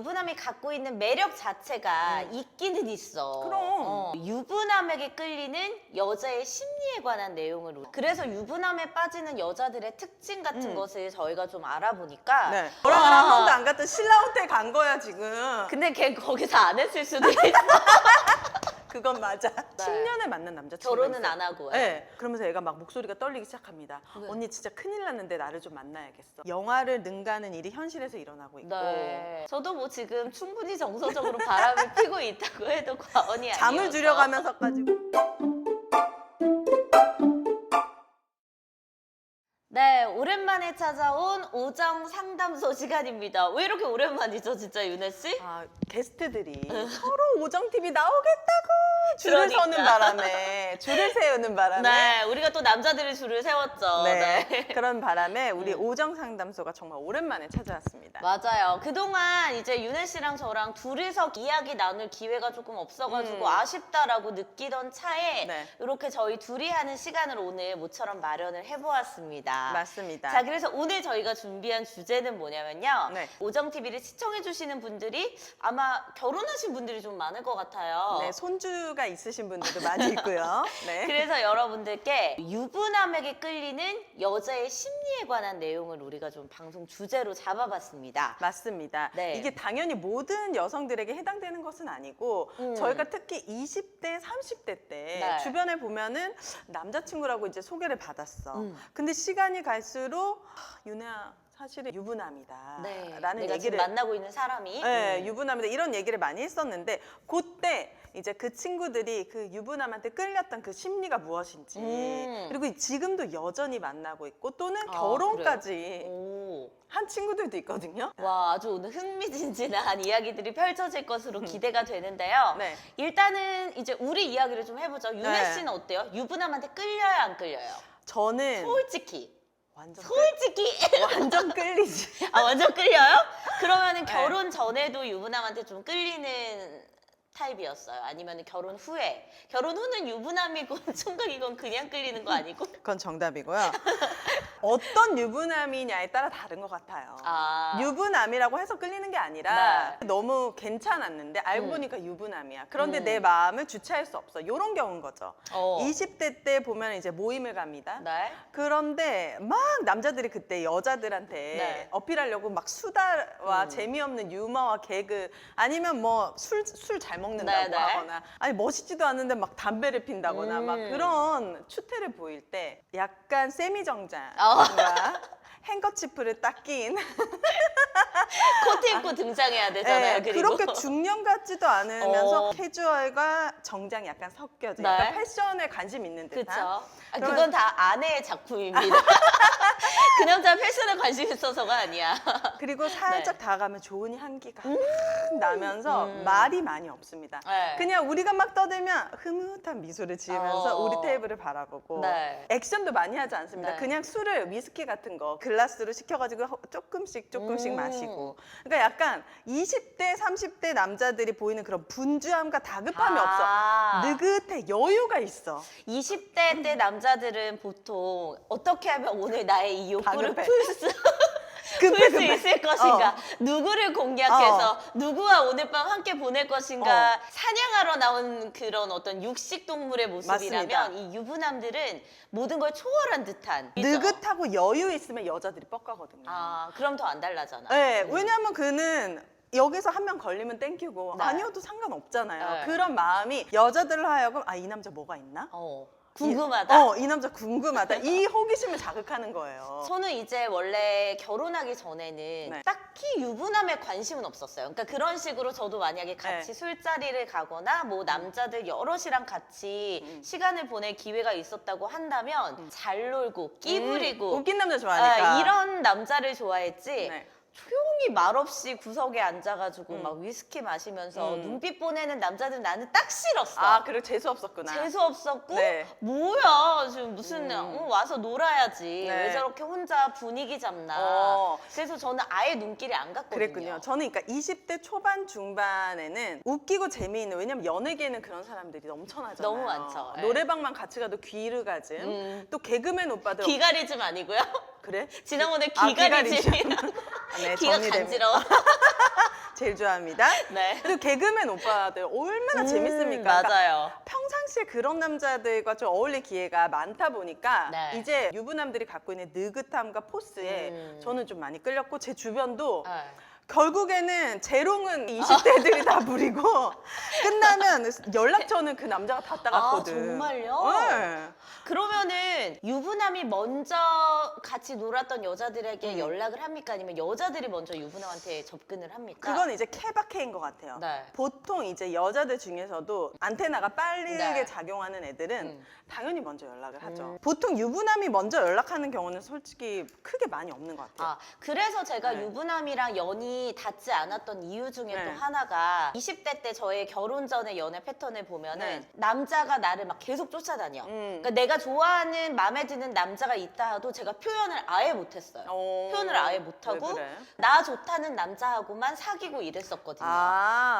유부남이 갖고 있는 매력 자체가 있기는 있어. 그럼. 유부남에게 끌리는 여자의 심리에 관한 내용을 그래서 유부남에 빠지는 여자들의 특징 같은 것을 저희가 좀 알아보니까 네. 너랑은 한 번도 안 갔던 신라 호텔 간 거야 지금. 근데 걔 거기서 안 했을 수도 있어. 그건 맞아. 10년을 만난 남자친구가 결혼은 있어요. 안 하고. 네. 그러면서 얘가 막 목소리가 떨리기 시작합니다. 왜? 언니 진짜 큰일 났는데 나를 좀 만나야겠어. 영화를 능가하는 일이 현실에서 일어나고 있고 네. 저도 뭐 지금 충분히 정서적으로 바람을 피고 있다고 해도 과언이 아니어서. 잠을 줄여가면서까지. 네, 오랜만에 찾아온 오정 상담소 시간입니다. 왜 이렇게 오랜만이죠, 진짜 윤혜 씨? 아, 게스트들이 서로 오정 TV 나오겠다고 줄을 그러니까. 서는 바람에 줄을 세우는 바람에 네, 우리가 또 남자들이 줄을 세웠죠. 네. 그런 바람에 우리 오정 상담소가 정말 오랜만에 찾아왔습니다. 맞아요. 그동안 이제 윤혜 씨랑 저랑 둘이서 이야기 나눌 기회가 조금 없어가지고 아쉽다라고 느끼던 차에 네. 이렇게 저희 둘이 하는 시간을 오늘 모처럼 마련을 해보았습니다. 맞습니다. 자, 그래서 오늘 저희가 준비한 주제는 뭐냐면요. 네. 오정TV를 시청해주시는 분들이 아마 결혼하신 분들이 좀 많을 것 같아요. 네, 손주가 있으신 분들도 많이 있고요. 네. 그래서 여러분들께 유부남에게 끌리는 여자의 심리에 관한 내용을 우리가 좀 방송 주제로 잡아봤습니다. 맞습니다. 네. 이게 당연히 모든 여성들에게 해당되는 것은 아니고 저희가 특히 20대, 30대 때 네. 주변에 보면은 남자친구라고 이제 소개를 받았어. 근데 시간이 갈수록 윤혜야 사실은 유부남이다 네. 라는 내가 지금 얘기를 만나고 있는 사람이 네, 유부남이다 이런 얘기를 많이 했었는데 그때 이제 그 친구들이 그 유부남한테 끌렸던 그 심리가 무엇인지 그리고 지금도 여전히 만나고 있고 또는 아, 결혼까지 오. 한 친구들도 있거든요. 와, 아주 오늘 흥미진진한 이야기들이 펼쳐질 것으로 기대가 되는데요. 네. 일단은 이제 우리 이야기를 좀 해보죠. 윤혜 네. 씨는 어때요? 유부남한테 끌려요, 안 끌려요? 저는 솔직히. 완전 솔직히. 완전 끌리지. 아, 완전 끌려요? 그러면은 네. 결혼 전에도 유부남한테 좀 끌리는 타입이었어요? 아니면 결혼 후에? 결혼 후는 유부남이건 총각이건 그냥 끌리는 거 아니고? 그건 정답이고요. 어떤 유부남이냐에 따라 다른 것 같아요. 아. 유부남이라고 해서 끌리는 게 아니라 너무 괜찮았는데 알고 보니까 유부남이야. 그런데 내 마음을 주체할 수 없어. 이런 경우인 거죠. 20대 때 보면 이제 모임을 갑니다. 네. 그런데 막 남자들이 그때 여자들한테 네. 어필하려고 막 수다와 재미없는 유머와 개그 아니면 뭐 술 잘 먹는다고 네, 네. 하거나 아니 멋있지도 않은데 막 담배를 핀다거나 막 그런 추태를 보일 때 약간 세미정장과 행거치프를 딱 낀 코트 입고 등장해야 되잖아요. 네, 그리고. 그렇게 중년 같지도 않으면서 캐주얼과 정장이 약간 섞여져. 네. 그러니까 패션에 관심 있는 듯한. 그쵸. 아, 그러면- 그건 다 아내의 작품입니다. 그 남자 패션에 관심 있어서가 아니야. 그리고 살짝 네. 다가가면 좋은 향기가 나면서 말이 많이 없습니다. 네. 그냥 우리가 막 떠들면 흐뭇한 미소를 지으면서 어. 우리 테이블을 바라보고 네. 액션도 많이 하지 않습니다. 네. 그냥 술을 위스키 같은 거 글라스로 시켜가지고 조금씩 마시고 그러니까 약간 20대, 30대 남자들이 보이는 그런 분주함과 다급함이 아. 없어. 느긋해, 여유가 있어. 20대 때 남자들은 보통 어떻게 하면 오늘 나의 이 욕구를 다급해. 풀 수 급해, 수 급해. 있을 것인가? 누구를 공략해서 누구와 오늘 밤 함께 보낼 것인가? 사냥하러 나온 그런 어떤 육식 동물의 모습이라면 맞습니다. 이 유부남들은 모든 걸 초월한 듯한. 그죠? 느긋하고 여유 있으면 여자들이 뻑가거든요. 아, 그럼 더 안 달라잖아. 네, 왜냐면 그는 여기서 한 명 걸리면 땡큐고 네. 아니어도 상관없잖아요. 네. 그런 마음이 여자들로 하여금 아, 이 남자 뭐가 있나? 궁금하다. 이 남자 궁금하다. 이 호기심을 자극하는 거예요. 저는 이제 원래 결혼하기 전에는 네. 딱히 유부남에 관심은 없었어요. 그러니까 그런 식으로 저도 만약에 같이 네. 술자리를 가거나 뭐 남자들 여럿이랑 같이 시간을 보낼 기회가 있었다고 한다면 잘 놀고 끼부리고 웃긴 남자 좋아하니까. 이런 남자를 좋아했지. 네. 조용히 말없이 구석에 앉아가지고 막 위스키 마시면서 눈빛 보내는 남자들 나는 딱 싫었어. 아, 그리고 재수 없었구나. 재수 없었고 네. 뭐야 지금 무슨 와서 놀아야지 네. 왜 저렇게 혼자 분위기 잡나. 어. 그래서 저는 아예 눈길이 안 갔거든요. 그랬군요. 저는 그러니까 20대 초반 중반에는 웃기고 재미있는 왜냐면 연예계에는 그런 사람들이 넘쳐나잖아요. 너무 많죠. 네. 노래방만 같이 가도 귀르가즘. 또 개그맨 오빠들 귀가리즘 아니고요. 그래? 지난번에 아, 귀가리즘이랑 네, 귀가 정리됩니다. 간지러워. 제일 좋아합니다. 네. 그리고 개그맨 오빠들 얼마나 재밌습니까? 그러니까 맞아요. 평상시에 그런 남자들과 좀 어울릴 기회가 많다 보니까 네. 이제 유부남들이 갖고 있는 느긋함과 포스에 저는 좀 많이 끌렸고 제 주변도 네. 결국에는 재롱은 20대들이 다 부리고 끝나면 연락처는 그 남자가 다 따갔거든. 정말요? 네. 그러면은 유부남이 먼저 같이 놀았던 여자들에게 연락을 합니까? 아니면 여자들이 먼저 유부남한테 접근을 합니까? 그건 이제 케바케인 것 같아요. 네. 보통 이제 여자들 중에서도 안테나가 빠르게 네. 작용하는 애들은 당연히 먼저 연락을 하죠. 음. 보통 유부남이 먼저 연락하는 경우는 솔직히 크게 많이 없는 것 같아요. 그래서 제가 네. 유부남이랑 연이 닿지 않았던 이유 중에 네. 또 하나가 20대 때 저의 결혼 전의 연애 패턴을 보면은 네. 남자가 나를 막 계속 쫓아다녀. 그러니까 내가 좋아하는 마음에 드는 남자가 있다 해도 제가 표현을 아예 못했어요. 표현을 아예 못하고 왜 그래? 나 좋다는 남자하고만 사귀고 이랬었거든요.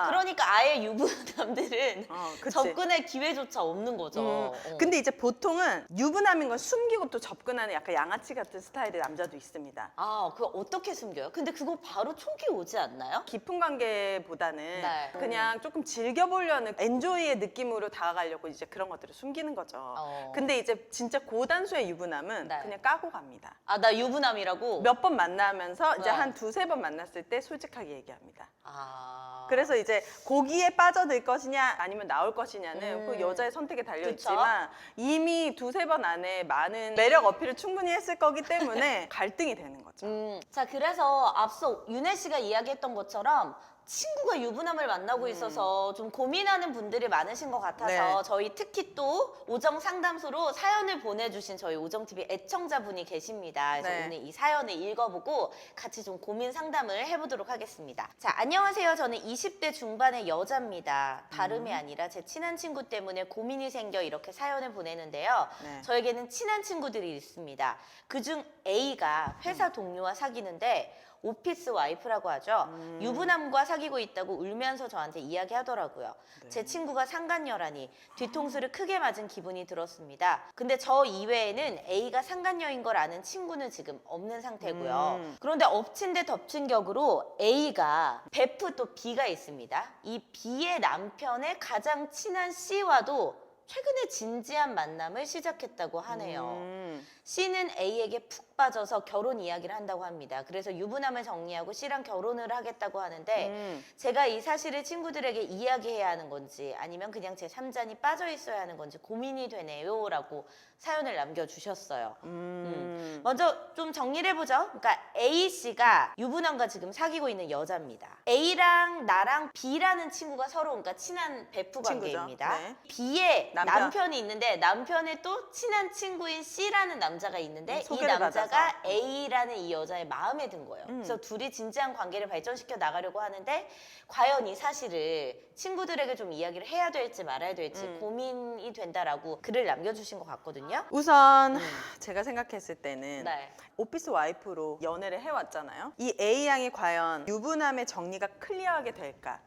그러니까 아예 유부남들은 그치. 접근할 기회조차 없는 거죠. 근데 이제 보통은 유부남인 건 숨기고 또 접근하는 약간 양아치 같은 스타일의 남자도 있습니다. 그거 어떻게 숨겨요? 근데 그거 바로 촉이 오지 않나요? 깊은 관계보다는 네. 그냥 조금 즐겨보려는 엔조이의 느낌으로 다가가려고 이제 그런 것들을 숨기는 거죠. 근데 이제 진짜 고단수의 유부남은 네. 그냥 까고 갑니다. 나 유부남이라고? 몇 번 만나면서 이제 네. 한 두세 번 만났을 때 솔직하게 얘기합니다. 아. 그래서 이제 거기에 빠져들 것이냐 아니면 나올 것이냐는 그 여자의 선택에 달려있지만 이미 두세 번 안에 많은 매력 어필을 충분히 했을 거기 때문에 갈등이 되는 거죠. 자, 그래서 앞서 윤혜 씨가 이야기했던 것처럼 친구가 유부남을 만나고 있어서 좀 고민하는 분들이 많으신 것 같아서 네. 저희 특히 또 오정 상담소로 사연을 보내주신 저희 오정TV 애청자분이 계십니다. 그래서 네. 오늘 이 사연을 읽어보고 같이 좀 고민 상담을 해보도록 하겠습니다. 자, 안녕하세요. 저는 20대 중반의 여자입니다. 다름이 아니라 제 친한 친구 때문에 고민이 생겨 이렇게 사연을 보내는데요. 네. 저에게는 친한 친구들이 있습니다. 그중 A가 회사 동료와 사귀는데 오피스 와이프라고 하죠. 유부남과 사귀고 있다고 울면서 저한테 이야기하더라고요. 제 친구가 상간녀라니 뒤통수를 크게 맞은 기분이 들었습니다. 근데 저 이외에는 A가 상간녀인 걸 아는 친구는 지금 없는 상태고요. 그런데 엎친 데 덮친 격으로 A가 베프 또 B가 있습니다. 이 B의 남편의 가장 친한 C와도 최근에 진지한 만남을 시작했다고 하네요. C는 A에게 푹 빠져서 결혼 이야기를 한다고 합니다. 그래서 유부남을 정리하고 C랑 결혼을 하겠다고 하는데 제가 이 사실을 친구들에게 이야기해야 하는 건지 아니면 그냥 제 3잔이 빠져 있어야 하는 건지 고민이 되네요 라고 사연을 남겨주셨어요. 먼저 좀 정리를 해보죠. 그러니까 A씨가 유부남과 지금 사귀고 있는 여자입니다. A랑 나랑 B라는 친구가 서로 그러니까 친한 베프 친구죠. 관계입니다. 네. B의 남편. 남편이 있는데 남편의 또 친한 친구인 C라는 남자가 있는데 이 소개를 남자가 받아서. A라는 이 여자의 마음에 든 거예요. 그래서 둘이 진지한 관계를 발전시켜 나가려고 하는데 과연 이 사실을 친구들에게 좀 이야기를 해야 될지 말아야 될지 고민이 된다라고 글을 남겨주신 것 같거든요. 우선 제가 생각했을 때는 네. 오피스 와이프로 연애를 해왔잖아요. 이 A양이 과연 유부남의 정리가 클리어하게 될까?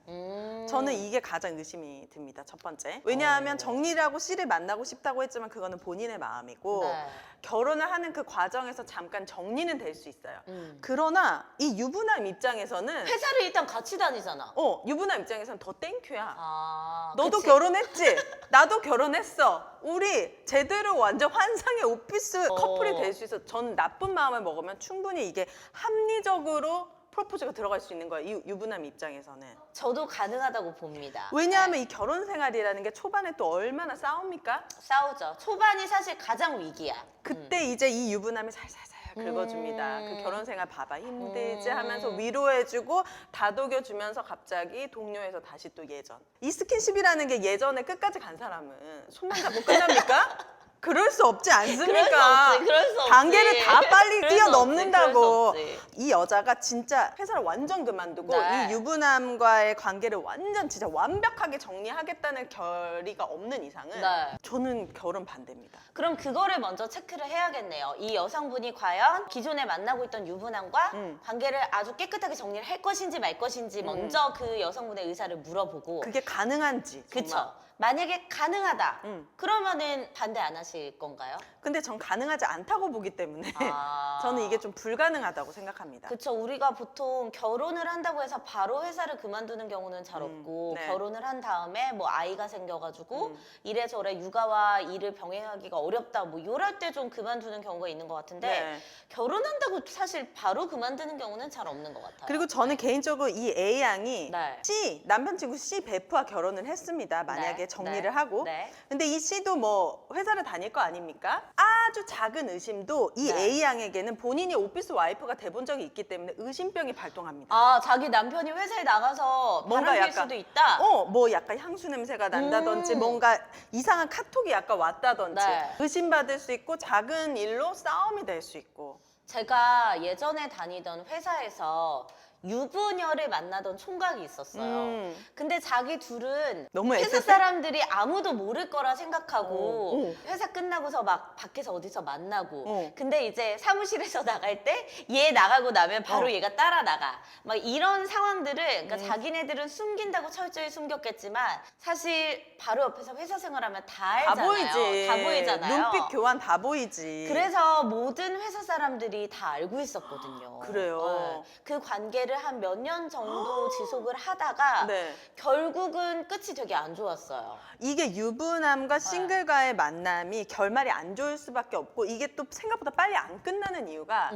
저는 이게 가장 의심이 듭니다. 첫 번째. 왜냐하면 정리를 하고 C를 만나고 싶다고 했지만 그거는 본인의 마음이고 네. 결혼을 하는 그 과정에서 잠깐 정리는 될 수 있어요. 그러나 이 유부남 입장에서는 회사를 일단 같이 다니잖아. 유부남 입장에서는 더 땡큐야. 너도 그치. 결혼했지? 나도 결혼했어. 우리 제대로 완전 환상의 오피스 커플이 될 수 있어. 전 나쁜 마음을 먹으면 충분히 이게 합리적으로 프로포즈가 들어갈 수 있는 거예요. 이 유부남 입장에서는. 저도 가능하다고 봅니다. 왜냐하면 네. 이 결혼 생활이라는 게 초반에 또 얼마나 싸웁니까? 싸우죠. 초반이 사실 가장 위기야. 그때 이제 이 유부남이 살살살 긁어줍니다. 그 결혼 생활 봐봐 힘들지 하면서 위로해주고 다독여주면서 갑자기 동료에서 다시 또 예전. 이 스킨십이라는 게 예전에 끝까지 간 사람은 손만 잡고 끝납니까? 그럴 수 없지 않습니까? 그럴 수 없지. 단계를 다 빨리 그럴 수 뛰어넘는다고. 없지. 이 여자가 진짜 회사를 완전 그만두고 네. 이 유부남과의 관계를 완전 진짜 완벽하게 정리하겠다는 결의가 없는 이상은 네. 저는 결혼 반대입니다. 그럼 그거를 먼저 체크를 해야겠네요. 이 여성분이 과연 기존에 만나고 있던 유부남과 관계를 아주 깨끗하게 정리를 할 것인지 말 것인지 먼저 그 여성분의 의사를 물어보고 그게 가능한지 정말. 그쵸. 만약에 가능하다. 그러면은 반대 안 하시는 가능하실 건가요? 근데 전 가능하지 않다고 보기 때문에 아. 저는 이게 좀 불가능하다고 생각합니다. 그쵸. 우리가 보통 결혼을 한다고 해서 바로 회사를 그만두는 경우는 잘 없고 네. 결혼을 한 다음에 뭐 아이가 생겨가지고 이래저래 육아와 일을 병행하기가 어렵다 뭐 이럴 때 좀 그만두는 경우가 있는 것 같은데 네. 결혼한다고 사실 바로 그만두는 경우는 잘 없는 것 같아요. 그리고 저는 개인적으로 이 A 양이 네. 남편 친구 C 베프와 결혼을 했습니다. 만약에 네. 정리를 네. 하고. 네. 근데 이 C도 뭐 회사를 다닐 거 아닙니까? 아주 작은 의심도 이 네. A 양에게는 본인이 오피스 와이프가 돼본 적이 있기 때문에 의심병이 발동합니다. 아, 자기 남편이 회사에 나가서 뭔가 바람필 약간- 수도 있다? 뭐 약간 향수 냄새가 난다든지 뭔가 이상한 카톡이 약간 왔다든지 네. 의심받을 수 있고 작은 일로 싸움이 될 수 있고. 제가 예전에 다니던 회사에서 유부녀를 만나던 총각이 있었어요. 근데 자기 둘은 너무 회사 SS? 사람들이 아무도 모를 거라 생각하고 어. 회사 끝나고서 막 밖에서 어디서 만나고 어. 근데 이제 사무실에서 나갈 때 얘 나가고 나면 바로 어. 얘가 따라 나가. 막 이런 상황들을 그러니까 자기네들은 숨긴다고 철저히 숨겼겠지만 사실 바로 옆에서 회사 생활하면 다 다 알잖아요. 보이지. 다 보이잖아요. 눈빛 교환 다 보이지. 그래서 모든 회사 사람들이 다 알고 있었거든요. 그래요? 네. 그 관계를 한 몇 년 정도 지속을 하다가 네. 결국은 끝이 되게 안 좋았어요. 이게 유부남과 싱글과의 만남이 결말이 안 좋을 수밖에 없고 이게 또 생각보다 빨리 안 끝나는 이유가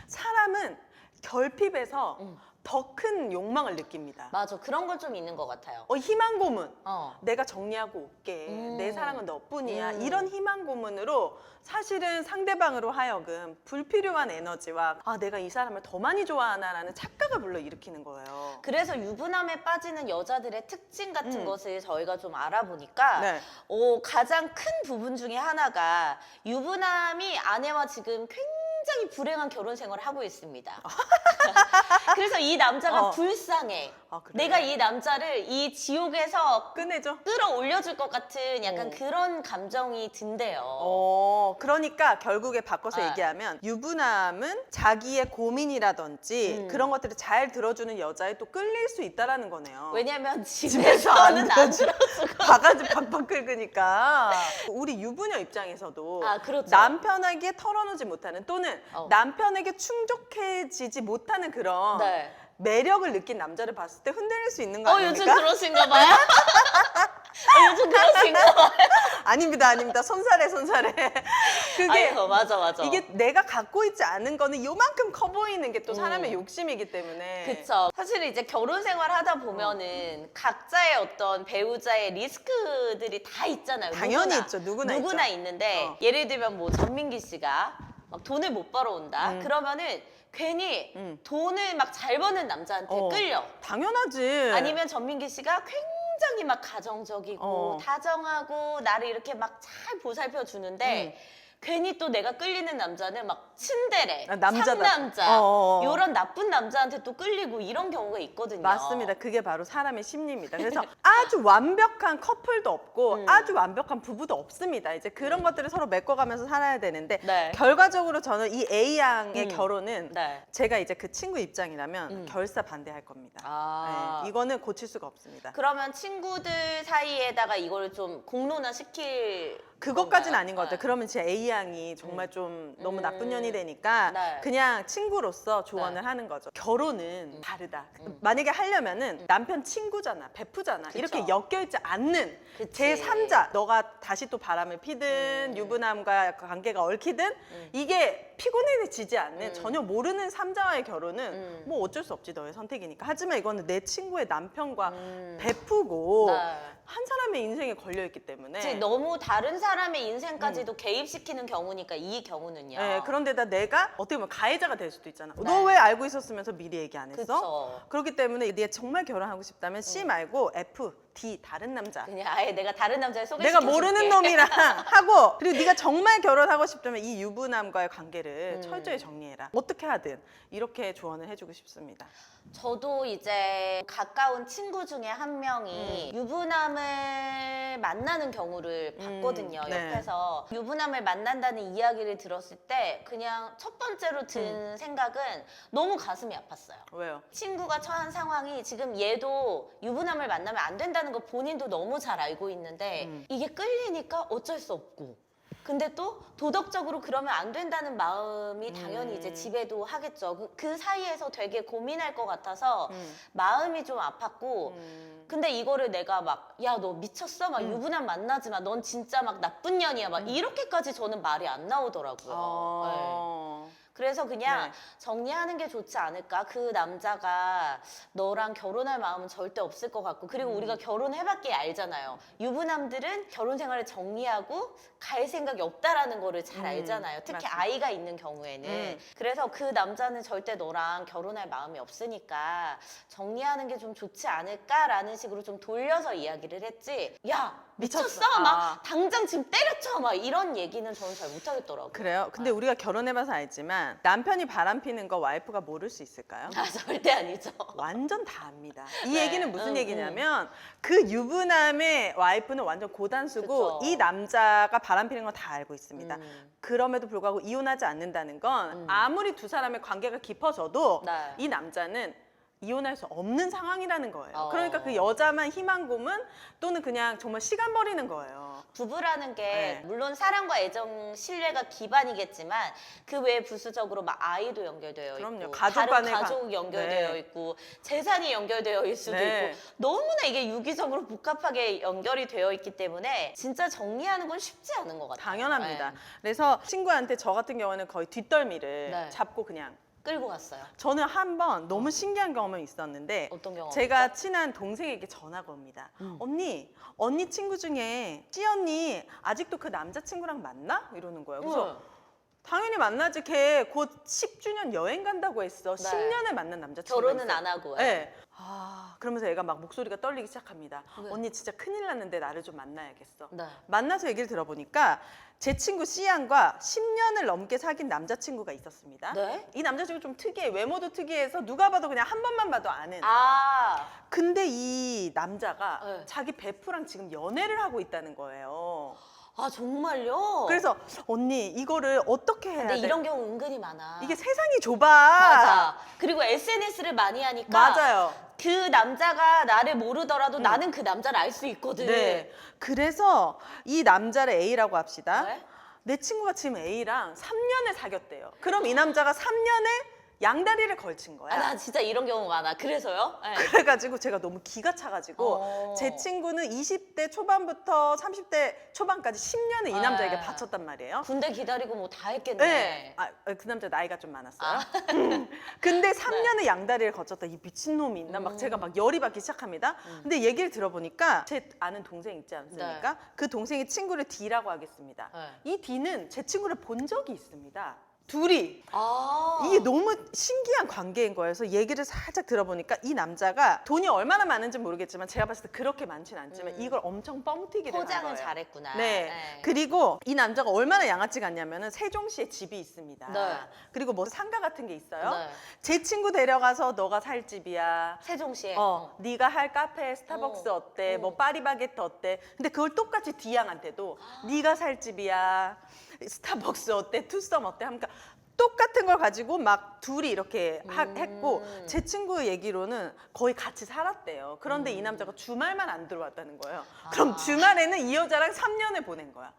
사람은 결핍에서 더 큰 욕망을 느낍니다. 맞아. 그런 건 좀 있는 것 같아요. 희망 고문. 어. 내가 정리하고 올게. 내 사랑은 너뿐이야. 이런 희망 고문으로 사실은 상대방으로 하여금 불필요한 에너지와 내가 이 사람을 더 많이 좋아하나라는 착각을 불러일으키는 거예요. 그래서 유부남에 빠지는 여자들의 특징 같은 것을 저희가 좀 알아보니까 네. 가장 큰 부분 중에 하나가 유부남이 아내와 지금 굉장히 불행한 결혼 생활을 하고 있습니다. 그래서 이 남자가 불쌍해. 아, 그래? 내가 이 남자를 이 지옥에서 끝내줘. 끌어올려줄 것 같은 약간 그런 감정이 든대요. 그러니까 결국에 바꿔서 네. 얘기하면 유부남은 자기의 고민이라든지 그런 것들을 잘 들어주는 여자에 또 끌릴 수 있다라는 거네요. 왜냐면 집에서 안 집에서는 안 들어주고 들어주고. 바가지 팍팍 긁으니까 우리 유부녀 입장에서도 아, 그렇죠. 남편에게 털어놓지 못하는 또는 어. 남편에게 충족해지지 못하는 그런 네. 매력을 느낀 남자를 봤을 때 흔들릴 수 있는 거 아닙니까? 요즘 그러신가 봐요? 요즘 그러신가 봐요? 아닙니다. 손살에. 그게 아유, 맞아. 이게 내가 갖고 있지 않은 거는 요만큼 커 보이는 게 또 사람의 욕심이기 때문에. 그쵸. 사실 이제 결혼 생활 하다 보면은 각자의 어떤 배우자의 리스크들이 다 있잖아요. 당연히 있죠. 누구나 있죠. 있는데 예를 들면 뭐 전민기 씨가 막 돈을 못 벌어온다. 그러면은 괜히 돈을 막 잘 버는 남자한테 끌려. 당연하지. 아니면 전민기 씨가 굉장히 막 가정적이고 다정하고 나를 이렇게 막 잘 보살펴 주는데 괜히 또 내가 끌리는 남자는 막 츤데레, 남자다. 상남자 이런 나쁜 남자한테 또 끌리고 이런 경우가 있거든요. 맞습니다. 그게 바로 사람의 심리입니다. 그래서 아주 완벽한 커플도 없고 아주 완벽한 부부도 없습니다. 이제 그런 것들을 서로 메꿔가면서 살아야 되는데 네. 결과적으로 저는 이 A 양의 결혼은 네. 제가 이제 그 친구 입장이라면 결사 반대할 겁니다. 아. 네, 이거는 고칠 수가 없습니다. 그러면 친구들 사이에다가 이걸 좀 공론화 시킬 그것까지는 건가요? 아닌 것 같아요. 네. 그러면 제 A 양이 정말 좀 너무 나쁜 년이 되니까 네. 그냥 친구로서 조언을 네. 하는 거죠. 결혼은 다르다. 만약에 하려면은 남편 친구잖아, 베프잖아. 그쵸. 이렇게 엮여있지 않는 그치. 제3자, 너가 다시 또 바람을 피든 유부남과 관계가 얽히든 이게 피곤해지지 않는 전혀 모르는 삼자와의 결혼은 뭐 어쩔 수 없지, 너의 선택이니까. 하지만 이거는 내 친구의 남편과 베프고 네. 한 사람의 인생에 걸려있기 때문에 그치, 너무 다른 사람의 인생까지도 개입시키는 경우니까 이 경우는요. 네, 그런데다 내가 어떻게 보면 가해자가 될 수도 있잖아. 네. 너 왜 알고 있었으면서 미리 얘기 안 했어? 그쵸. 그렇기 때문에 네가 정말 결혼하고 싶다면 C 말고 F, D 다른 남자. 그냥 아예 내가 다른 남자를 내가 소개시켜줄게. 모르는 놈이랑 하고 그리고 네가 정말 결혼하고 싶다면 이 유부남과의 관계를 철저히 정리해라. 어떻게 하든 이렇게 조언을 해주고 싶습니다. 저도 이제 가까운 친구 중에 한 명이 유부남을 만나는 경우를 봤거든요. 네. 옆에서 유부남을 만난다는 이야기를 들었을 때 그냥 첫 번째로 든 생각은 너무 가슴이 아팠어요. 왜요? 친구가 처한 상황이 지금 얘도 유부남을 만나면 안 된다는 거 본인도 너무 잘 알고 있는데 이게 끌리니까 어쩔 수 없고 근데 또 도덕적으로 그러면 안 된다는 마음이 당연히 이제 지배도 하겠죠. 그 사이에서 되게 고민할 것 같아서 마음이 좀 아팠고 근데 이거를 내가 막 야 너 미쳤어? 막 유부남 만나지 마. 넌 진짜 막 나쁜 년이야. 막 이렇게까지 저는 말이 안 나오더라고요. 네. 그래서 그냥 네. 정리하는 게 좋지 않을까? 그 남자가 너랑 결혼할 마음은 절대 없을 것 같고 그리고 우리가 결혼해봤기에 알잖아요. 유부남들은 결혼 생활을 정리하고 갈 생각이 없다라는 거를 잘 알잖아요. 특히 맞습니다. 아이가 있는 경우에는. 그래서 그 남자는 절대 너랑 결혼할 마음이 없으니까 정리하는 게 좀 좋지 않을까라는 식으로 좀 돌려서 이야기를 했지. 야 미쳤어? 미쳤어. 막 당장 지금 때려쳐 막 이런 얘기는 저는 잘 못하겠더라고요. 그래요? 근데 우리가 결혼해봐서 알지만 남편이 바람피는 거 와이프가 모를 수 있을까요? 아 절대 아니죠. 완전 다 압니다. 이 네. 얘기는 무슨 얘기냐면 그 유부남의 와이프는 완전 고단수고 그쵸. 이 남자가 바람피는 건 다 알고 있습니다. 그럼에도 불구하고 이혼하지 않는다는 건 아무리 두 사람의 관계가 깊어져도 네. 이 남자는 이혼할 수 없는 상황이라는 거예요. 어. 그러니까 그 여자만 희망 고문 또는 그냥 정말 시간 버리는 거예요. 부부라는 게 네. 물론 사랑과 애정, 신뢰가 기반이겠지만 그 외에 부수적으로 막 아이도 연결되어 그럼요. 있고 가족 다른 간의 가족 연결되어 네. 있고 재산이 연결되어 있을 수도 네. 있고 너무나 이게 유기적으로 복잡하게 연결이 되어 있기 때문에 진짜 정리하는 건 쉽지 않은 것 같아요. 당연합니다. 네. 그래서 친구한테 저 같은 경우는 거의 뒷덜미를 네. 잡고 그냥 끌고 갔어요. 저는 한 번 너무 신기한 경험이 있었는데 어떤 경험? 제가 친한 동생에게 전화가 옵니다. 언니 친구 중에 찌언니 아직도 그 남자친구랑 만나? 이러는 거예요. 그래서 당연히 만나지. 걔 곧 10주년 여행 간다고 했어. 네. 10년을 만난 남자친구가 결혼은 있어요. 안 하고. 네. 아, 그러면서 얘가 막 목소리가 떨리기 시작합니다. 네. 언니 진짜 큰일 났는데 나를 좀 만나야겠어. 네. 만나서 얘기를 들어보니까 제 친구 C양과 10년을 넘게 사귄 남자친구가 있었습니다. 네? 이 남자친구 좀 특이해. 외모도 특이해서 누가 봐도 그냥 한 번만 봐도 아는. 아, 근데 이 남자가 네. 자기 베프랑 지금 연애를 하고 있다는 거예요. 아 정말요? 그래서 언니 이거를 어떻게 해야 근데 돼? 이런 경우 은근히 많아. 이게 세상이 좁아. 맞아. 그리고 SNS를 많이 하니까 맞아요. 그 남자가 나를 모르더라도 나는 그 남자를 알 수 있거든. 네. 그래서 이 남자를 A라고 합시다. 네? 내 친구가 지금 A랑 3년을 사귀었대요. 그럼 이 남자가 3년에 양다리를 걸친 거야. 아, 나 진짜 이런 경우 많아. 그래서요? 네. 그래가지고 제가 너무 기가 차가지고 어. 제 친구는 20대 초반부터 30대 초반까지 10년을 이 네. 남자에게 바쳤단 말이에요. 군대 기다리고 뭐 다 했겠네. 네. 아, 그 남자 나이가 좀 많았어요. 근데 3년의 양다리를 거쳤다. 이 미친놈이 있나? 막 제가 막 열이 받기 시작합니다. 근데 얘기를 들어보니까 제 아는 동생 있지 않습니까? 네. 그 동생의 친구를 D라고 하겠습니다. 네. 이 D는 제 친구를 본 적이 있습니다. 둘이. 아. 이게 너무 신기한 관계인 거예요. 그래서 얘기를 살짝 들어보니까 이 남자가 돈이 얼마나 많은지 모르겠지만 제가 봤을 때 그렇게 많지는 않지만 이걸 엄청 뻥튀기를 한 포장을 거예요. 잘했구나. 네. 네. 그리고 이 남자가 얼마나 양아치 같냐면은 세종시에 집이 있습니다. 네. 그리고 뭐 상가 같은 게 있어요. 네. 제 친구 데려가서 너가 살 집이야. 세종시에. 네가 할 카페 스타벅스 어때? 뭐 파리바게트 어때? 근데 그걸 똑같이 D양한테도 네가 살 집이야. 스타벅스 어때? 투썸 어때? 하니까 똑같은 걸 가지고 막 둘이 이렇게 했고 제 친구 얘기로는 거의 같이 살았대요. 그런데 이 남자가 주말만 안 들어왔다는 거예요. 그럼 주말에는 이 여자랑 3년을 보낸 거야.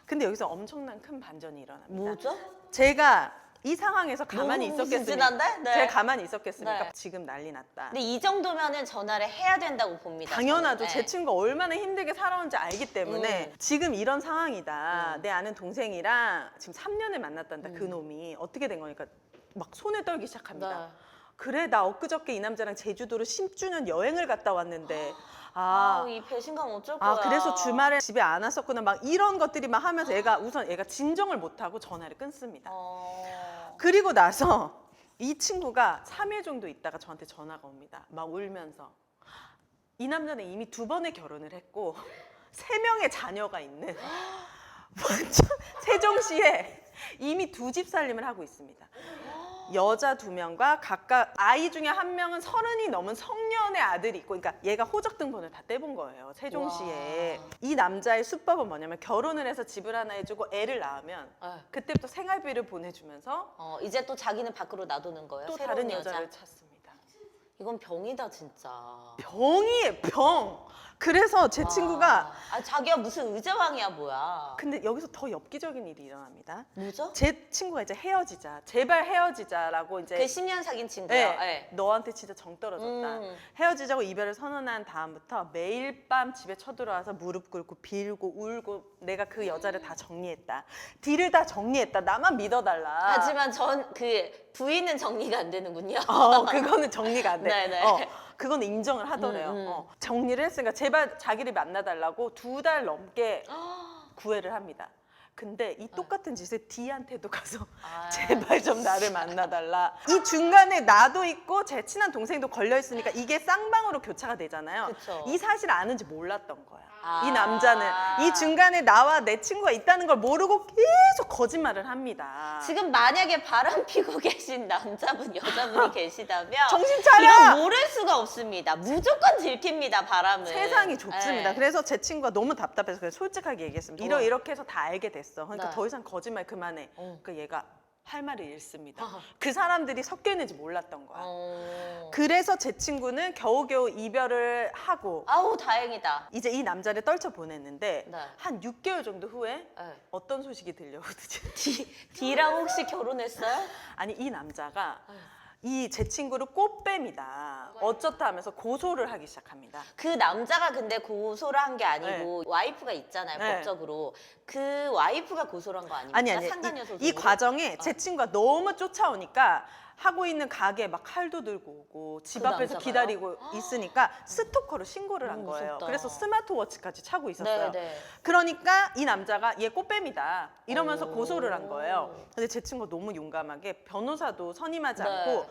근데 여기서 엄청난 큰 반전이 일어납니다. 뭐죠? 제가 이 상황에서 가만히 너무 있었겠습니까? 미지근한데? 네. 제가 가만히 있었겠습니까? 네. 지금 난리 났다. 근데 이 정도면은 전화를 해야 된다고 봅니다. 당연하죠. 저는. 제 네. 친구가 얼마나 힘들게 살아온지 알기 때문에 지금 이런 상황이다. 내 아는 동생이랑 지금 3년을 만났단다. 그 놈이. 어떻게 된 거니까 막 손을 떨기 시작합니다. 네. 그래 나 엊그저께 이 남자랑 제주도로 10주년 여행을 갔다 왔는데 이 배신감 어쩔 거야. 그래서 주말에 집에 안 왔었구나 막 이런 것들이 막 하면서 얘가 진정을 못하고 전화를 끊습니다. 그리고 나서 이 친구가 3일 정도 있다가 저한테 전화가 옵니다. 막 울면서. 이 남자는 이미 2번의 결혼을 했고 3명의 자녀가 있는 완전 세종시에 이미 2집 살림을 하고 있습니다. 여자 2명과 각각 아이 중에 1명은 30이 넘은 성년의 아들이 있고, 그러니까 얘가 호적 등본을 다 떼본 거예요. 세종시에. 와. 이 남자의 수법은 뭐냐면 결혼을 해서 집을 하나 해주고 애를 낳으면 네. 그때부터 생활비를 보내주면서 이제 또 자기는 밖으로 놔두는 거예요. 또 새로운 다른 여자. 여자를 찾습니다. 이건 병이다 진짜. 병이에요, 병. 그래서 제 친구가 자기가 무슨 의자왕이야 뭐야. 근데 여기서 더 엽기적인 일이 일어납니다. 뭐죠? 제 친구가 이제 헤어지자, 제발 헤어지자라고 이제 그 10년 사귄 친구요. 네, 네. 너한테 진짜 정 떨어졌다. 헤어지자고 이별을 선언한 다음부터 매일 밤 집에 쳐들어와서 무릎 꿇고 빌고 울고 내가 그 여자를 다 정리했다. 딜을 다 정리했다. 나만 믿어달라. 하지만 전 그 부인은 정리가 안 되는군요. 그거는 정리가 안 돼. 네네. 그거는 인정을 하더래요. 정리를 했으니까 제발 자기를 만나달라고 2달 넘게 구애를 합니다. 근데 이 똑같은 짓을 D한테도 가서 제발 좀 나를 만나달라. 이 중간에 나도 있고 제 친한 동생도 걸려 있으니까 이게 쌍방으로 교차가 되잖아요. 그쵸. 이 사실 아는지 몰랐던 거야. 이 남자는 이 중간에 나와 내 친구가 있다는 걸 모르고 계속 거짓말을 합니다. 지금 만약에 바람 피고 계신 남자분, 여자분이 계시다면 정신 차려! 이건 모를 수가 없습니다. 무조건 들킵니다, 바람은. 세상이 좁습니다. 네. 그래서 제 친구가 너무 답답해서 그냥 솔직하게 얘기했습니다. 이렇게 해서 다 알게 됐어. 그러니까 네. 더 이상 거짓말 그만해. 그러니까 얘가 할 말을 잃습니다. 그 사람들이 섞여 있는지 몰랐던 거야. 그래서 제 친구는 겨우겨우 이별을 하고 아우 다행이다. 이제 이 남자를 떨쳐 보냈는데 네. 한 6개월 정도 후에 네. 어떤 소식이 들려오듯이 D랑 혹시 결혼했어요? 아니 이 남자가 이 제 친구를 꽃뱀이다 어쩌다 하면서 고소를 하기 시작합니다. 그 남자가 근데 고소를 한 게 아니고 와이프가 있잖아요, 네. 법적으로. 그 와이프가 고소를 한 거 아닙니까? 아니 상간녀소송으로? 이 과정에 제 친구가 너무 쫓아오니까 하고 있는 가게에 막 칼도 들고 오고 집 그 앞에서 남자가요? 기다리고 있으니까 스토커로 신고를 한 너무 거예요. 무섭다. 그래서 스마트워치까지 차고 있었어요. 네네. 그러니까 이 남자가 얘 꽃뱀이다 이러면서 오. 고소를 한 거예요. 근데 제 친구가 너무 용감하게 변호사도 선임하지 네. 않고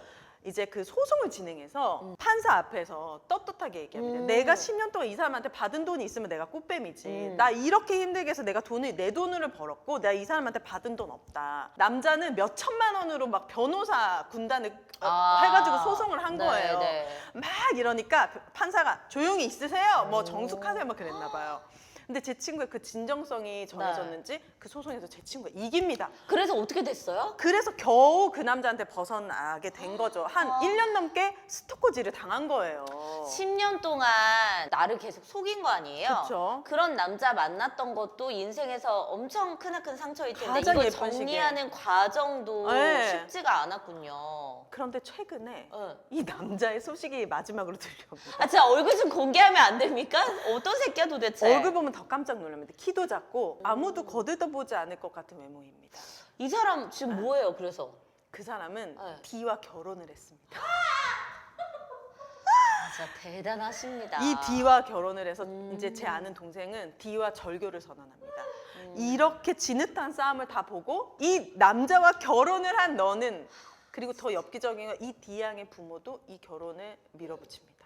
이제 그 소송을 진행해서 판사 앞에서 떳떳하게 얘기합니다. 내가 10년 동안 이 사람한테 받은 돈이 있으면 내가 꽃뱀이지. 나 이렇게 힘들게 해서 내가 내 돈을 벌었고 내가 이 사람한테 받은 돈 없다. 남자는 몇 천만 원으로 막 변호사 군단을 해가지고 소송을 한 거예요. 네네. 막 이러니까 판사가 조용히 있으세요. 뭐 정숙하세요. 막 그랬나 봐요. 근데 제 친구의 그 진정성이 전해졌는지 그 소송에서 제 친구가 이깁니다. 그래서 어떻게 됐어요? 그래서 겨우 그 남자한테 벗어나게 된 거죠. 한 1년 넘게 스토커질을 당한 거예요. 10년 동안 나를 계속 속인 거 아니에요? 그쵸. 그런 남자 만났던 것도 인생에서 엄청 크나큰 상처일 텐데 가장 이걸 예쁜 정리하는 과정도 네. 쉽지가 않았군요. 그런데 최근에 네. 이 남자의 소식이 마지막으로 들려옵니다. 아, 진짜 얼굴 좀 공개하면 안 됩니까? 어떤 새끼야 도대체? 얼굴 보면 더 깜짝 놀랍니다. 키도 작고 아무도 거들떠보지 않을 것 같은 외모입니다. 이 사람 지금 뭐예요? 그래서 그 사람은 네. D와 결혼을 했습니다. 진짜 대단하십니다. 이 D와 결혼을 해서 이제 제 아는 동생은 D와 절교를 선언합니다. 이렇게 진흙탕 싸움을 다 보고 이 남자와 결혼을 한 너는 그리고 더 엽기적인 건 이 D 양의 부모도 이 결혼을 밀어붙입니다.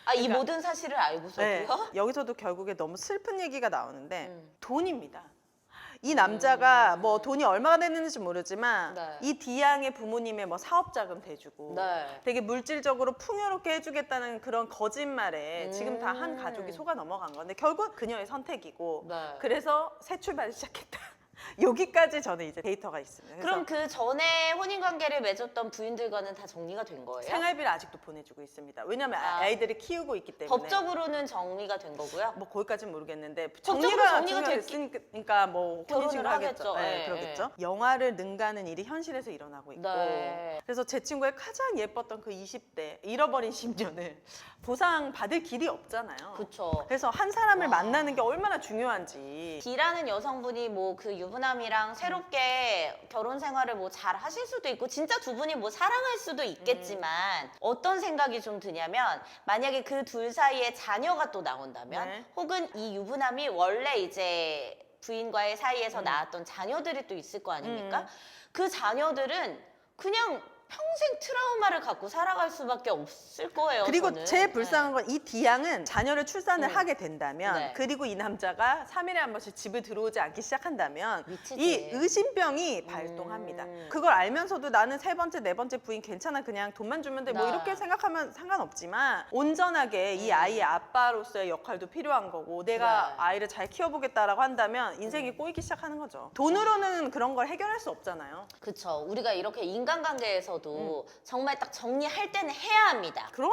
아, 이 그러니까- 모든 사실을 알고서도요? 네, 여기서도 결국에 너무 슬픈 얘기가 나오는데 돈입니다. 이 남자가 뭐 돈이 얼마가 됐는지 모르지만 네. 이 D양의 부모님의 뭐 사업 자금 대주고 네. 되게 물질적으로 풍요롭게 해주겠다는 그런 거짓말에 지금 다 한 가족이 속아 넘어간 건데 결국 그녀의 선택이고 네. 그래서 새 출발을 시작했다. 여기까지 저는 이제 데이터가 있습니다. 그래서 그럼 그 전에 혼인 관계를 맺었던 부인들과는 다 정리가 된 거예요? 생활비를 아직도 보내주고 있습니다. 왜냐하면 아. 아이들을 키우고 있기 때문에 법적으로는 정리가 된 거고요? 뭐 거기까지는 모르겠는데 법적으로 정리가 정리가 중요했으니까 뭐 결혼을 혼인신고 하겠죠. 하겠죠. 네, 예, 그러겠죠. 영화를 능가하는 일이 현실에서 일어나고 있고 네. 그래서 제 친구의 가장 예뻤던 그 20대 잃어버린 10년을 보상받을 길이 없잖아요. 그쵸. 그래서 한 사람을 만나는 게 얼마나 중요한지 D라는 여성분이 뭐 그 유부남이랑 새롭게 결혼 생활을 뭐 잘 하실 수도 있고 진짜 두 분이 뭐 사랑할 수도 있겠지만 어떤 생각이 좀 드냐면 만약에 그 둘 사이에 자녀가 또 나온다면 네. 혹은 이 유부남이 원래 이제 부인과의 사이에서 낳았던 자녀들이 또 있을 거 아닙니까? 그 자녀들은 그냥 평생 트라우마를 갖고 살아갈 수밖에 없을 거예요. 그리고 저는. 제일 불쌍한 건 이 D양은 자녀를 출산을 하게 된다면 네. 그리고 이 남자가 3일에 한 번씩 집을 들어오지 않기 시작한다면 미치지. 이 의심병이 발동합니다. 그걸 알면서도 나는 세 번째, 네 번째 부인 괜찮아 그냥 돈만 주면 돼 뭐 네. 이렇게 생각하면 상관없지만 온전하게 이 아이의 아빠로서의 역할도 필요한 거고 내가 네. 아이를 잘 키워보겠다라고 한다면 인생이 꼬이기 시작하는 거죠. 돈으로는 그런 걸 해결할 수 없잖아요. 그쵸. 우리가 이렇게 인간관계에서도 대해서도 정말 딱 정리할 때는 해야 합니다. 그럼.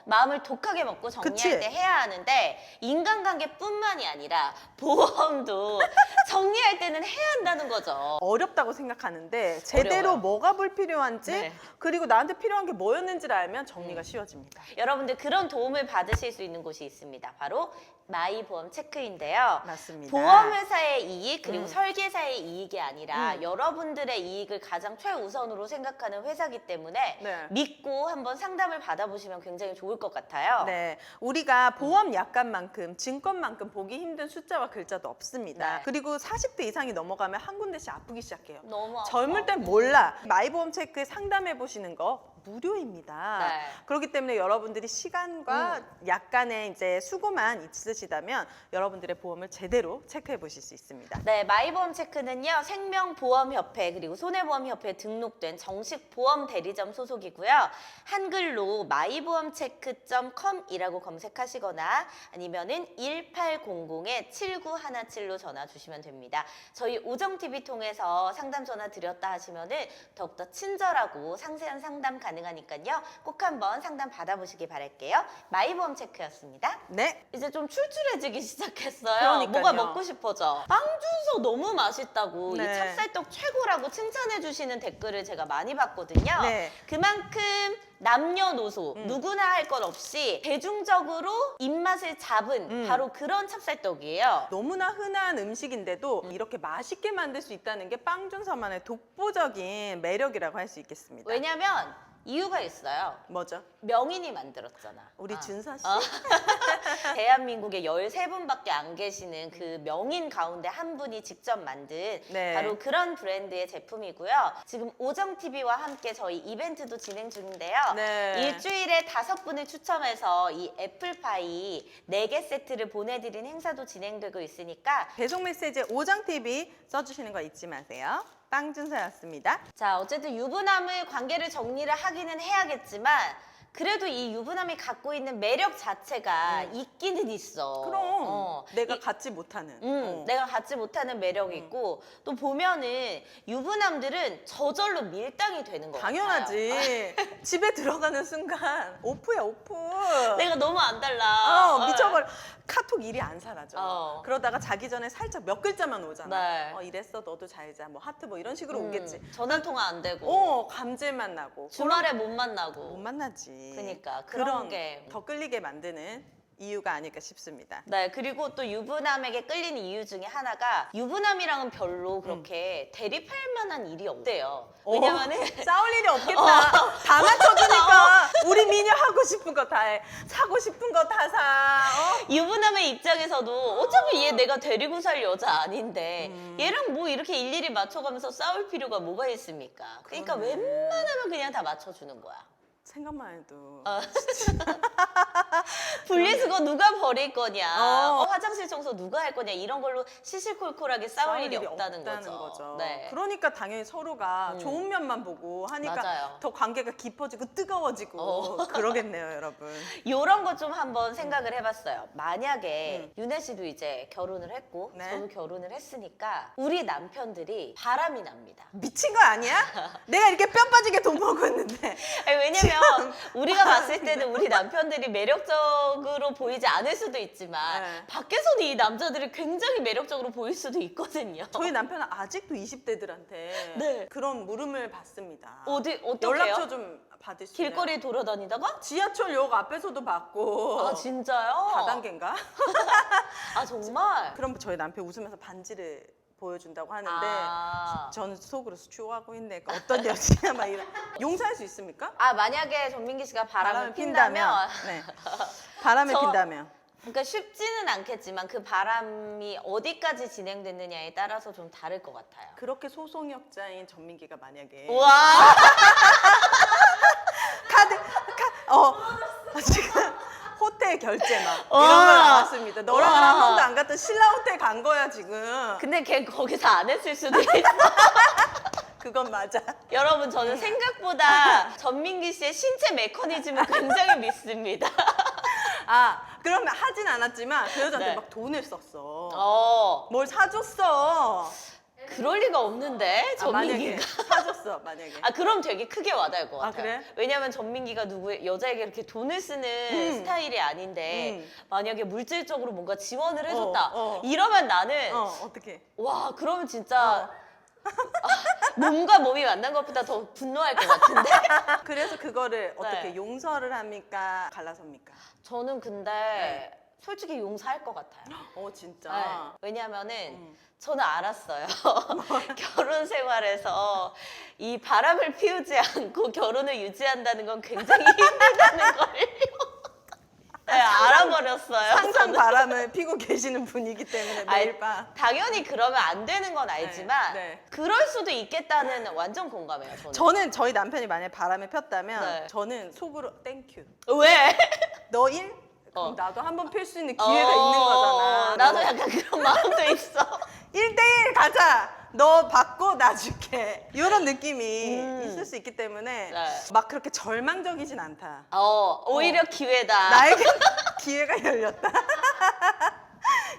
마음을 독하게 먹고 정리할 그치? 때 해야 하는데 인간관계뿐만이 아니라 보험도 정리할 때는 해야 한다는 거죠. 어렵다고 생각하는데 제대로 어려워요. 뭐가 불필요한지 네. 그리고 나한테 필요한 게 뭐였는지를 알면 정리가 쉬워집니다. 여러분들 그런 도움을 받으실 수 있는 곳이 있습니다. 바로 마이보험 체크인데요. 맞습니다. 보험회사의 이익 그리고 음. 설계사의 이익이 아니라 여러분들의 이익을 가장 최우선으로 생각하는 회사이기 때문에 네. 믿고 한번 상담을 받아보시면 굉장히 좋을 것 같아요. 네, 우리가 보험 약관만큼 증권만큼 보기 힘든 숫자와 글자도 없습니다. 네. 그리고 40대 이상이 넘어가면 한 군데씩 아프기 시작해요. 너무 아파. 젊을 땐 몰라. 마이보험 체크 상담해 보시는 거 무료입니다. 네. 그렇기 때문에 여러분들이 시간과 약간의 이제 수고만 있으시다면 여러분들의 보험을 제대로 체크해 보실 수 있습니다. 네, 마이보험 체크는요, 생명보험협회 그리고 손해보험협회에 등록된 정식 보험 대리점 소속이고요. 한글로 마이보험체크.com이라고 검색하시거나 아니면은 1800-7917로 전화 주시면 됩니다. 저희 오정TV 통해서 상담 전화 드렸다 하시면은 더욱더 친절하고 상세한 상담 가능하니까요. 꼭 한번 상담 받아보시기 바랄게요. 마이보험 체크였습니다. 네. 이제 좀 출출해지기 시작했어요. 그러니까요. 뭐가 먹고 싶어져. 빵준서 너무 맛있다고 네. 이 찹쌀떡 최고라고 칭찬해 주시는 댓글을 제가 많이 봤거든요. 네. 그만큼 남녀노소 누구나 할 것 없이 대중적으로 입맛을 잡은 바로 그런 찹쌀떡이에요. 너무나 흔한 음식인데도 이렇게 맛있게 만들 수 있다는 게 빵준서만의 독보적인 매력이라고 할 수 있겠습니다. 왜냐면 이유가 있어요. 뭐죠? 명인이 만들었잖아. 우리 준서 씨. 대한민국에 13분밖에 안 계시는 그 명인 가운데 한 분이 직접 만든 네. 바로 그런 브랜드의 제품이고요. 지금 오정TV와 함께 저희 이벤트도 진행 중인데요. 네. 일주일에 5분을 추첨해서 이 애플파이 4개 세트를 보내드린 행사도 진행되고 있으니까 배송 메시지에 오정TV 써주시는 거 잊지 마세요. 빵준서였습니다. 자, 어쨌든 유부남을 관계를 정리를 하기는 해야겠지만 그래도 이 유부남이 갖고 있는 매력 자체가 있기는 있어. 그럼 내가 갖지 못하는. 내가 갖지 못하는 매력이 있고 또 보면은 유부남들은 저절로 밀당이 되는 거 같아요. 당연하지. 집에 들어가는 순간 오프야 오프. 내가 너무 안 달라. 미쳐버려. 카톡 일이 안 사라져. 어. 그러다가 자기 전에 살짝 몇 글자만 오잖아. 네. 이랬어 너도 잘 자. 뭐 하트 뭐 이런 식으로 오겠지. 전화 통화 안 되고 감질만 나고. 주말에 못 못 만나고. 만나지. 그러니까 그런 게 더 끌리게 만드는 이유가 아닐까 싶습니다. 네, 그리고 또 유부남에게 끌리는 이유 중에 하나가 유부남이랑은 별로 그렇게 대립할 만한 일이 없대요. 왜냐면은 싸울 일이 없겠다. 다 맞춰주니까 우리 미녀 하고 싶은 거 다 해. 사고 싶은 거 다 사. 유부남의 입장에서도 어차피 얘 내가 데리고 살 여자 아닌데 얘랑 뭐 이렇게 일일이 맞춰가면서 싸울 필요가 뭐가 있습니까? 그러니까 그러네. 웬만하면 그냥 다 맞춰주는 거야. 생각만 해도. 분리수거 누가 버릴 거냐, 어. 화장실 청소 누가 할 거냐 이런 걸로 시시콜콜하게 싸울 일이 없다는 거죠. 네. 그러니까 당연히 서로가 좋은 면만 보고 하니까 맞아요. 더 관계가 깊어지고 뜨거워지고 그러겠네요, 여러분. 이런 거 좀 한번 생각을 해봤어요. 만약에 윤혜 씨도 이제 결혼을 했고 네. 저도 결혼을 했으니까 우리 남편들이 바람이 납니다. 미친 거 아니야? 내가 이렇게 뼈 빠지게 돈 벌고 있는데. 아니, 왜냐면 우리가 봤을 때는 우리 남편들이 매력적으로 보이지 않을 수도 있지만 네. 밖에서는 이 남자들이 굉장히 매력적으로 보일 수도 있거든요. 저희 남편은 아직도 20대들한테 네. 그런 물음을 받습니다. 어떻게요? 연락처 좀 받으시면. 길거리 돌아다니다가? 지하철역 앞에서도 받고. 아 진짜요? 다단계인가? 아 정말? 그럼 저희 남편 웃으면서 반지를 보여준다고 하는데 아. 저는 속으로 수치하고 있네. 어떤 여자야 막 이런. 용서할 수 있습니까? 아 만약에 전민기 씨가 바람을 핀다면 네. 바람을 저- 핀다면. 그러니까 쉽지는 않겠지만 그 바람이 어디까지 진행됐느냐에 따라서 좀 다를 것 같아요. 그렇게 소송역자인 전민기가 만약에 우와. 지금 호텔 결제 막 와. 이런 거 나왔습니다. 너랑 와. 한 번도 안 갔던 신라 호텔 간 거야 지금. 근데 걔 거기서 안 했을 수도 있어. 그건 맞아. 여러분 저는 생각보다 전민기 씨의 신체 메커니즘을 굉장히 믿습니다. 그러면 하진 않았지만 그 여자한테 네. 막 돈을 썼어. 어. 뭘 사줬어. 그럴 리가 없는데 만약에 전민기가. 사줬어 만약에. 아 그럼 되게 크게 와닿을 것 아, 같아요. 그래? 왜냐면 전민기가 여자에게 이렇게 돈을 쓰는 스타일이 아닌데 만약에 물질적으로 뭔가 지원을 해줬다. 이러면 나는 어떻게? 와 그러면 진짜 몸과 몸이 만난 것보다 더 분노할 것 같은데. 그래서 그거를 어떻게 네. 용서를 합니까? 갈라섭니까? 저는 근데 솔직히 용서할 것 같아요. 진짜. 네. 왜냐면은 저는 알았어요. 결혼 생활에서 이 바람을 피우지 않고 결혼을 유지한다는 건 굉장히 힘들다는 걸 네, 알아버렸어요. 항상 바람을 피고 계시는 분이기 때문에 매일 아니, 밤. 당연히 그러면 안 되는 건 알지만 네. 그럴 수도 있겠다는 완전 공감해요. 저는. 저는 저희 남편이 만약에 바람을 폈다면 네. 저는 속으로 땡큐. 왜? 너 일? 그럼 어. 나도 한번 필 수 있는 기회가 있는 거잖아. 나도 약간 그런 마음도 있어. 1대1 가자. 너 받고 나 줄게. 이런 느낌이 있을 수 있기 때문에 네. 막 그렇게 절망적이진 않다. 오히려 기회다. 나에게 기회가 열렸다.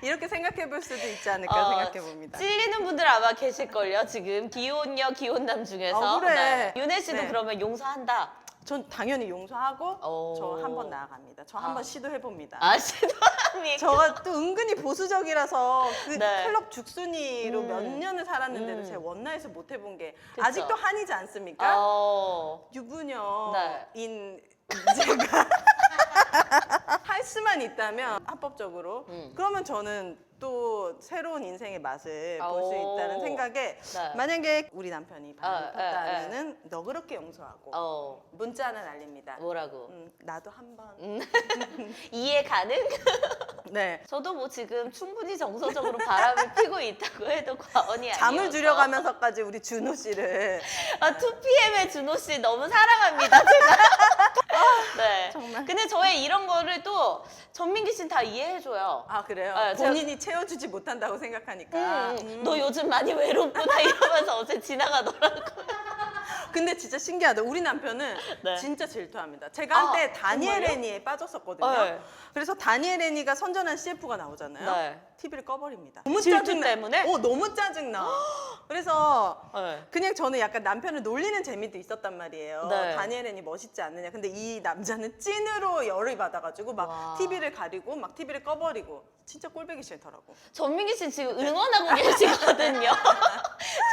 이렇게 생각해 볼 수도 있지 않을까 생각해 봅니다. 찔리는 분들 아마 계실걸요. 지금 기혼녀 기혼남 중에서. 그래. 네. 윤혜 씨도 네. 그러면 용서한다. 전 당연히 용서하고 오. 저 한 번 나아갑니다. 저 한 번 시도해 봅니다. 시도합니까? 저가 또 은근히 보수적이라서 그 네. 클럽 죽순이로 몇 년을 살았는데도 제가 원나잇을 못 해본 게 그쵸. 아직도 한이지 않습니까? 유부녀인 제가 할 수만 있다면 합법적으로 그러면 저는 또 새로운 인생의 맛을 볼 수 오. 있다는 생각에 네. 만약에 우리 남편이 바람을 예, 폈다면은 너그럽게 용서하고 문자 하나 날립니다. 뭐라고? 나도 한번. 이해 가능? 네. 저도 뭐 지금 충분히 정서적으로 바람을 피고 있다고 해도 과언이 아니어서. 잠을 줄여가면서까지 우리 준호 씨를 2PM의 준호 씨 너무 사랑합니다, 제가. 네. 정말. 근데 저의 이런 거를 또 전민기 씨는 다 이해해줘요. 아 그래요? 네, 제가- 본인이 채워주지 못한다고 생각하니까. 너 요즘 많이 외롭구나 이러면서 어제 지나가더라고요. 근데 진짜 신기하다. 우리 남편은 네. 진짜 질투합니다. 제가 한때 정말요? 다니엘 애니에 빠졌었거든요. 네. 그래서 다니엘 애니가 선전한 CF가 나오잖아요. 네. TV를 꺼버립니다. 너무 질투 짜증나. 때문에? 너무 짜증나. 그래서 네. 그냥 저는 약간 남편을 놀리는 재미도 있었단 말이에요. 네. 다니엘 애니 멋있지 않느냐. 근데 이 남자는 찐으로 열을 받아가지고 막 와. TV를 가리고 막 TV를 꺼버리고 진짜 꼴보기 싫더라고. 전민기 씨 지금 응원하고 계시거든요.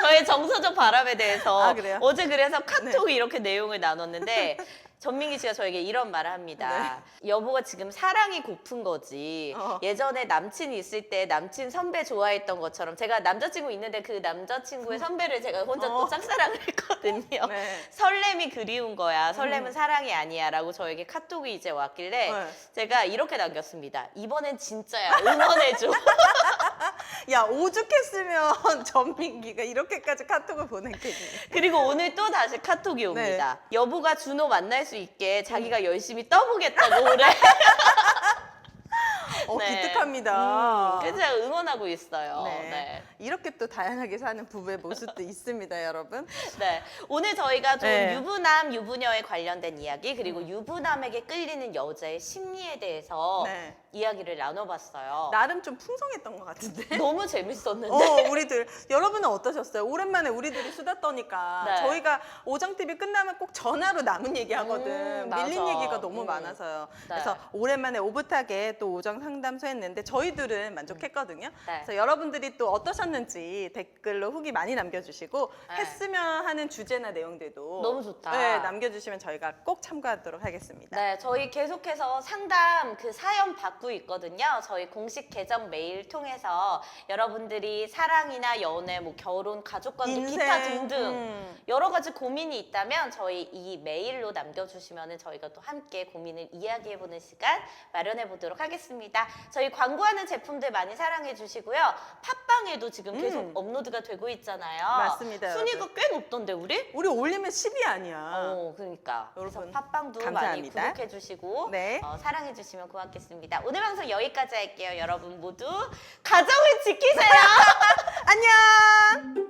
저의 정서적 바람에 대해서. 아, 그래요? 어제 그래서 카톡에 이렇게 내용을 나눴는데 전민기 씨가 저에게 이런 말을 합니다. 여보가 지금 사랑이 고픈 거지. 예전에 남친이 있을 때 남친 선배 좋아했던 것처럼 제가 남자친구 있는데 그 남자친구의 선배를 제가 혼자 또 짝사랑을 했거든요. 네. 설렘이 그리운 거야. 설렘은 사랑이 아니야. 라고 저에게 카톡이 이제 왔길래 네. 제가 이렇게 남겼습니다. 이번엔 진짜야. 응원해줘. 야 오죽했으면 전민기가 이렇게까지 카톡을 보냈겠니. 그리고 오늘 또 다시 카톡이 옵니다. 여보가 준호 만날 수 있게 자기가 열심히 떠보겠다고 그래. 네. 기특합니다. 그래서 제가 응원하고 있어요. 네. 네. 이렇게 또 다양하게 사는 부부의 모습도 있습니다, 여러분. 네. 오늘 저희가 좀 네. 유부남, 유부녀에 관련된 이야기 그리고 유부남에게 끌리는 여자의 심리에 대해서 네. 이야기를 나눠봤어요. 나름 좀 풍성했던 것 같은데. 너무 재밌었는데. 우리들 여러분은 어떠셨어요? 오랜만에 우리들이 수다 떠니까 네. 저희가 오정 TV 끝나면 꼭 전화로 남은 얘기하거든. 맞아. 밀린 얘기가 너무 많아서요. 그래서 오랜만에 오붓하게 또 오정 상담소 했는데 저희들은 만족했거든요. 네. 그래서 여러분들이 또 어떠셨는지 댓글로 후기 많이 남겨주시고 네. 했으면 하는 주제나 내용들도 너무 좋다. 네, 남겨주시면 저희가 꼭 참고하도록 하겠습니다. 네, 저희 계속해서 상담 그 사연 받고 있거든요. 저희 공식 계정 메일 통해서 여러분들이 사랑이나 연애, 뭐 결혼, 가족관계, 인생, 기타 등등 여러 가지 고민이 있다면 저희 이 메일로 남겨주시면 저희가 또 함께 고민을 이야기해보는 시간 마련해 보도록 하겠습니다. 저희 광고하는 제품들 많이 사랑해 주시고요. 팟빵에도 지금 계속 업로드가 되고 있잖아요. 맞습니다, 순위가 여러분. 꽤 높던데 우리? 우리 올리면 10이 아니야. 그러니까. 그래서 여러분, 팟빵도 많이 감사합니다. 구독해 주시고 네. 사랑해 주시면 고맙겠습니다. 오늘 방송 여기까지 할게요. 여러분 모두 가정을 지키세요. 안녕!